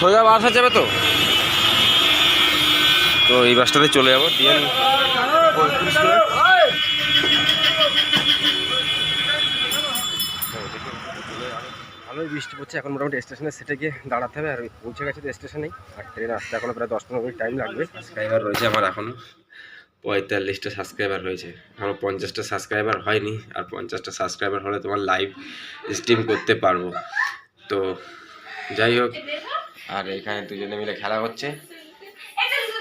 সোজা বাস যাবে তো তো এই বাসটাতে চলে যাবো ডিএন 35 করে। ভালোই বৃষ্টি পড়ছে, এখন মোটামুটি স্টেশনে সেটে গিয়ে দাঁড়াতে হবে। আর পৌঁছে গেছে তো স্টেশনেই, আর ট্রেন আসতে এখনো প্রায় 10-15 মিনিট টাইম লাগবে। সাবস্ক্রাইবার রয়েছে আমার এখনো 45টা সাবস্ক্রাইবার হয়েছে, এখনো 50টা সাবস্ক্রাইবার হয়নি। আর 50টা সাবস্ক্রাইবার হলে তোমার লাইভ স্ট্রিম করতে পারবো। তো যাই হোক, আর এখানে দুজনে মিলে খেলা হচ্ছে।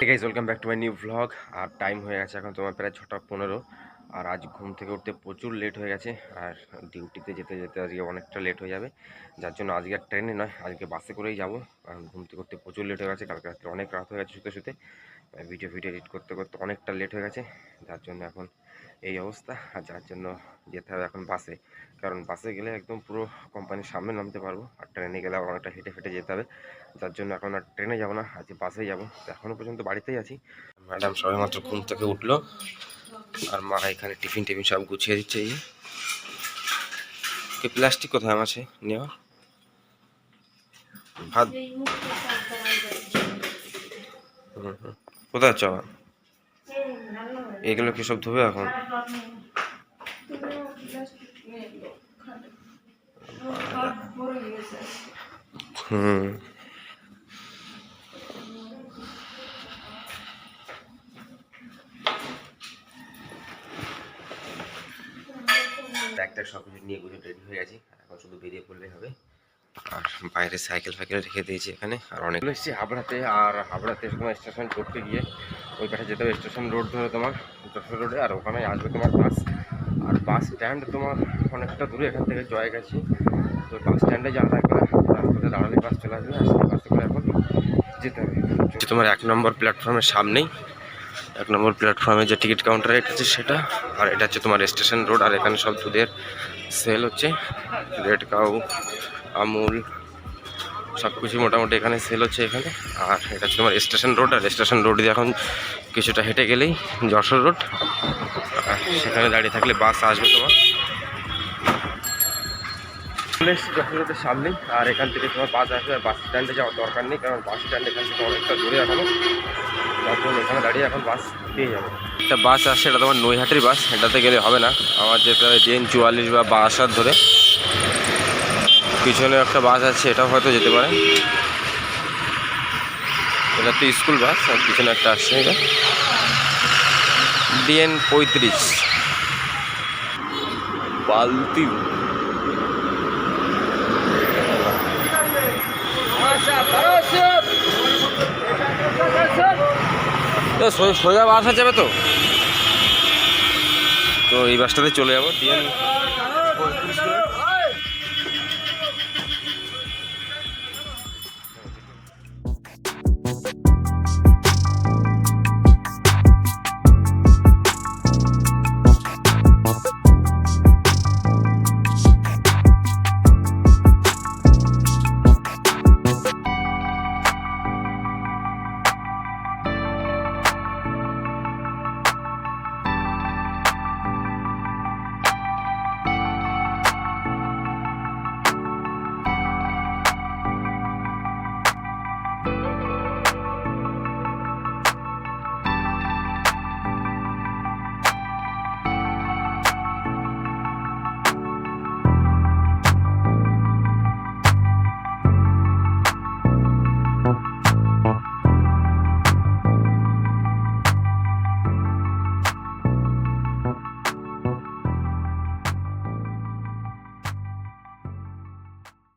Guys, welcome back to my new vlog. আর টাইম হয়ে গেছে এখন তোমার প্রায় 6:15। আর আজ ঘুম থেকে উঠতে প্রচুর লেট হয়ে গেছে, আর ডিউটিতে যেতে যেতে আজকে অনেকটা লেট হয়ে যাবে। যার জন্য আজকে আর ট্রেনে নয়, আজকে বাসে করেই যাবো। কারণ ঘুম থেকে উঠতে প্রচুর লেট হয়ে গেছে, কালকে রাত্রে অনেক রাত হয়ে গেছে শুতে শুতে। ভিডিও এডিট করতে করতে অনেকটা লেট হয়ে গেছে, যার জন্য এখন এই অবস্থা। আর যার জন্য যেতে হবে এখন বাসে, কারণ বাসে গেলে একদম পুরো কোম্পানির সামনে নামতে পারবো। আর ট্রেনে গেলে আবার অনেকটা হেঁটে ফেটে যেতে হবে, যার জন্য এখন আর ট্রেনে যাবো না, আজকে বাসেই যাবো। তো এখনও পর্যন্ত বাড়িতেই আছি। ম্যাডাম সবে মাত্র ঘুম থেকে উঠলো, আর মা এখানে টিফিন সব গুছিয়ে দিচ্ছে। এই প্লাস্টিক কোথায় আমার আছে নেওয়া ভাত? কোথায় চাওয়া? এগুলো কি সব ধুবে এখন? ব্যাগটা সব কিছু নিয়ে গুছিয়ে রেডি হয়ে গেছি, এখন শুধু বেরিয়ে পড়লেই হবে। আর বাইরে সাইকেল রেখে দিয়েছি এখানে। আর অনেক এসেছি হাবড়াতে, আর হাবড়াতে তোমার স্টেশন করতে গিয়ে ওই পাশে যেতে হবে স্টেশন রোড ধরে তোমার যশোর রোডে। আর ওখানে আসবে তোমার বাস, আর বাস স্ট্যান্ড তোমার অনেকটা দূরে এখান থেকে জয়গাছি। তো বাস স্ট্যান্ডে যাওয়া লাগবে না, রাস্তাতে দাঁড়ালে বাস চলে আসবে। আর সেই বাসে করে এখন যেতে হবে তোমার 1 নম্বর প্ল্যাটফর্মের সামনেই। 1 নম্বর প্ল্যাটফর্মে যে টিকিট কাউন্টার এটা হচ্ছে সেটা, আর এটা হচ্ছে তোমার স্টেশন রোড। আর এখানে সব দুধের সেল হচ্ছে, রেড কাউ, আমুল সব কিছু মোটামুটি এখানে সেল হচ্ছে এখানে। আর এটা হচ্ছে তোমার স্টেশন রোড, আর স্টেশন রোড দিয়ে এখন কিছুটা হেঁটে গেলেই যশোর রোড। আর সেখানে দাঁড়িয়ে থাকলে বাস আসবে তোমার। চলে এসেছি যশোর রোডের সামনেই, আর এখান থেকে তোমার বাস আসবে। আর বাস স্ট্যান্ডে যাওয়ার দরকার নেই, কারণ বাস স্ট্যান্ড এখান থেকে অনেকটা দূরে এখনো, যার জন্য এখানে দাঁড়িয়ে এখন বাস পেয়ে যাবে। একটা বাস আসছে, এটা তোমার নৈহাটির বাস, এটাতে গেলে হবে না, আমার যেতে হবে জেন 44 বা 62 ধরে। পিছনে একটা বাস আছে, এটাও হয়তো যেতে পারে। এটা তো স্কুল বাস, আর পিছনে একটা আসছে এটা ডিএন 35 বালতি। সোজা বাস যাবে তো তো এই বাসটাতে চলে যাবো ডিএন 35 করে।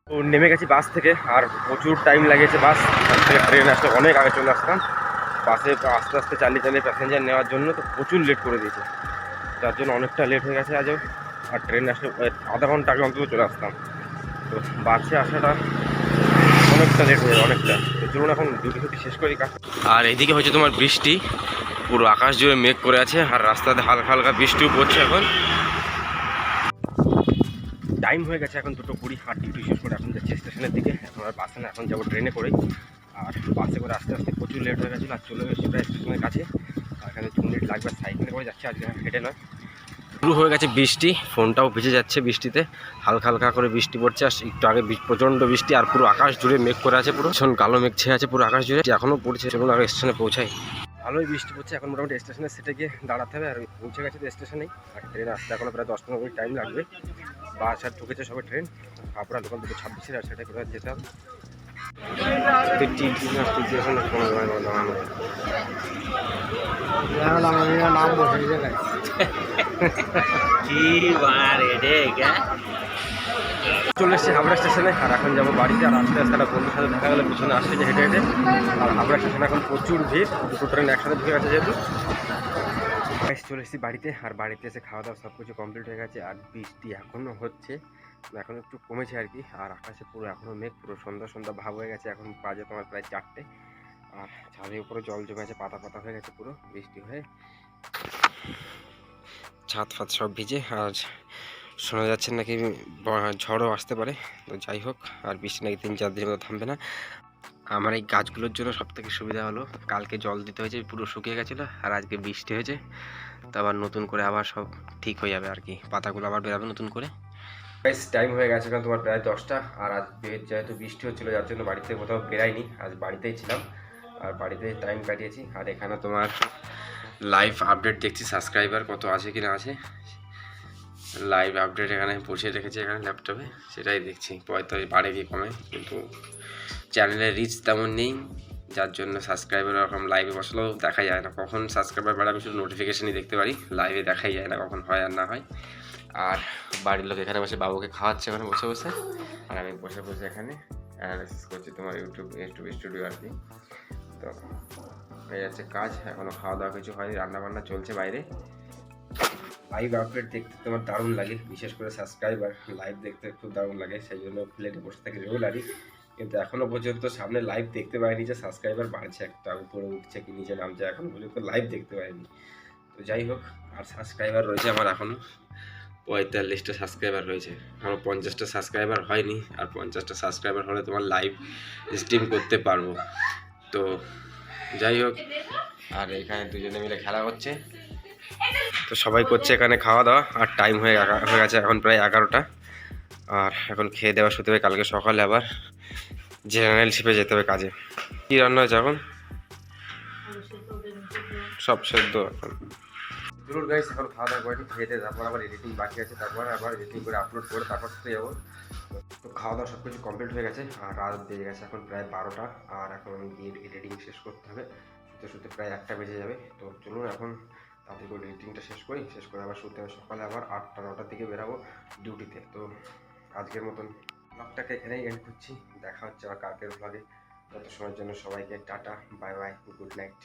তো নেমে গেছি বাস থেকে, আর প্রচুর টাইম লেগেছে বাস থেকে। ট্রেন আসতে অনেক আগে চলে আসতাম, বাসে আস্তে আস্তে চালিয়ে প্যাসেঞ্জার নেওয়ার জন্য তো প্রচুর লেট করে দিয়েছে, যার জন্য অনেকটা লেট হয়ে গেছে আজও। আর ট্রেন আসলে আধা ঘন্টা আগে অন্তত চলে আসতাম, তো বাসে আসাটা অনেকটা লেট হয়ে যায় অনেকটা। তো চলুন এখন ডিউটি শেষ করি কাজ। আর এইদিকে হচ্ছে তোমার বৃষ্টি, পুরো আকাশ জুড়ে মেঘ করে আছে, আর রাস্তাতে হালকা হালকা বৃষ্টিও পড়ছে। এখন টাইম হয়ে গেছে এখন 2:20, আর ডিউটি শেষ করে এখন যাচ্ছি স্টেশনের দিকে। এখন আর বাসে না, এখন যাবো ট্রেনে করে। আর বাসে করে আস্তে আস্তে প্রচুর লেট হয়ে গেছিলো, আর চলে গেছি প্রায় স্টেশনের কাছে। আর এখানে 2 মিনিট লাগবে, সাইকেলে করে যাচ্ছি আজকে, হেঁটে নয়। শুরু হয়ে গেছে বৃষ্টি, ফোনটাও ভিজে যাচ্ছে বৃষ্টিতে, হালকা হালকা করে বৃষ্টি পড়ছে। আর একটু আগে প্রচণ্ড বৃষ্টি, আর পুরো আকাশ জুড়ে মেঘ করে আছে, পুরো ভীষণ কালো মেঘ ছেয়ে আছে পুরো আকাশ জুড়ে, এখনও পড়ছে। চলুন আগে স্টেশনে পৌঁছাই। ভালোই বৃষ্টি পড়ছে, এখন মোটামুটি স্টেশনে সেটে গিয়ে দাঁড়াতে হবে। আর পৌঁছে গেছে তো স্টেশনেই, আর ট্রেন আসতে এখনও প্রায় 10-15 মিনিট টাইম লাগবে। বাস আর ঢুকেছে সবাই ট্রেন, হাবড়া লোকাল 226-এর, আর সেটা কোথায় যেতে হবে। চলে এসেছি হাবড়া স্টেশনে, আর এখন যাবো বাড়িতে। আর আস্তে আস্তে একটা বন্ধুর সাথে দেখা গেলো পিছনে আসছে যে হেঁটে হেঁটে। আর হাবড়া স্টেশনে এখন প্রচুর ভিড়, দুটো ট্রেন একসাথে ঢুকে গেছে যেহেতু। চলে এসেছি বাড়িতে, আর বাড়িতে এসে খাওয়া দাওয়া সব কিছু কমপ্লিট হয়ে গেছে। আর বৃষ্টি এখনও হচ্ছে, এখন একটু কমেছে আর কি। আর আকাশে পুরো এখনও মেঘ, পুরো সন্ধ্যা সন্ধ্যা ভাব হয়ে গেছে। এখন বাজে তোমার প্রায় 4টে, আর ছাদের উপরে জল জমে আছে, পাতা পাতা হয়ে গেছে পুরো বৃষ্টি হয়ে, ছাদ ফাত সব ভিজে। আর শোনা যাচ্ছে নাকি ঝড়ও আসতে পারে, তো যাই হোক। আর বৃষ্টি নাকি 3-4 দিনের মতো থামবে না। আমার এই গাছগুলোর জন্য সব থেকে সুবিধা হলো, কালকে জল দিতে হয়েছে, পুরো শুকিয়ে গেছিলো, আর আজকে বৃষ্টি হয়েছে, তো আবার নতুন করে আবার সব ঠিক হয়ে যাবে আর কি, পাতাগুলো আবার বেরাবে নতুন করে। টাইম হয়ে গেছে কারণ তোমার প্রায় 10টা। আর আজ যেহেতু বৃষ্টি হচ্ছিলো, যার জন্য বাড়িতে কোথাও বেরাইনি, আজ বাড়িতেই ছিলাম, আর বাড়িতে টাইম কাটিয়েছি। আর এখানে তোমার লাইভ আপডেট দেখছি, সাবস্ক্রাইবার কত আছে কি না আছে, লাইভ আপডেট এখানে বসিয়ে রেখেছি এখানে ল্যাপটপে, সেটাই দেখছি। পয়তো বাড়ে কি কমে, কিন্তু চ্যানেলের রিচ তেমন নেই, যার জন্য সাবস্ক্রাইবার এরকম লাইভে বসলেও দেখা যায় না কখন সাবস্ক্রাইবার বাড়ে। আমি শুধু নোটিফিকেশানই দেখতে পারি, লাইভে দেখাই যায় না কখন হয় আর না হয়। আর বাড়ির লোক এখানে বসে বাবুকে খাওয়াচ্ছে ওখানে বসে বসে, আর আমি বসে বসে এখানে অ্যানালাইসিস করছি তোমার ইউটিউব স্টুডিও আর কি। তো হয়ে যাচ্ছে কাজ, এখনও খাওয়া দাওয়া কিছু হয়নি, রান্নাবান্না চলছে বাইরে। লাইভ আপডেট দেখতে তোমার দারুণ লাগে, বিশেষ করে সাবস্ক্রাইবার লাইভ দেখতে খুব দারুণ লাগে, সেই জন্য প্লেটে বসে থাকি রেগুলারই। কিন্তু এখনও পর্যন্ত সামনে লাইভ দেখতে পাইনি যে সাবস্ক্রাইবার বাড়ছে, একটা উপরে উঠছে কি নিচে নামছে, এখনও পর্যন্ত লাইভ দেখতে পাইনি। তো যাই হোক, আর সাবস্ক্রাইবার রয়েছে আমার এখনও 45টা সাবস্ক্রাইবার রয়েছে, এখনও 50টা সাবস্ক্রাইবার হয়নি। আর 50টা সাবস্ক্রাইবার হলে তোমার লাইভ স্ট্রিম করতে পারবো। তো যাই হোক, আর এখানে দুজনে মিলে খেলা হচ্ছে, তো সবাই করছে এখানে খাওয়া দাওয়া। আর টাইম হয়ে গেছে এখন প্রায় 11টা। আর এখন খেয়ে দেওয়া শুতে হবে, কালকে সকালে আবার জেনারেল শিপে যেতে হবে কাজে। কী রান্না হয়েছে এখন? সব সেদ্ধ এখন। জরুর গাইস, এখন খাওয়া দাওয়া করেনি, খেতে তারপর আবার এডিটিং বাকি আছে, তারপর আবার এডিটিং করে আপলোড করে তারপর শুতে যাবো। তো খাওয়া দাওয়া সব কিছু কমপ্লিট হয়ে গেছে, আর রাত বেজে গেছে এখন প্রায় 12টা। আর এখন আমি গিয়ে এডিটিং শেষ করতে হবে, শুতে শুতে প্রায় 1টা বেজে যাবে। তো চলুন এখন তাড়াতাড়ি করে এডিটিংটা শেষ করে আবার শুতে হবে। সকালে আবার 8টা-9টার দিকে বেরাবো ডিউটিতে। তো আজকের মতন ব্লগটাকে এখানেই এন্ড করছি, দেখা হচ্ছে আবার কালকের ব্লগে। তত সময়ের জন্য সবাইকে tata, bye bye, good night.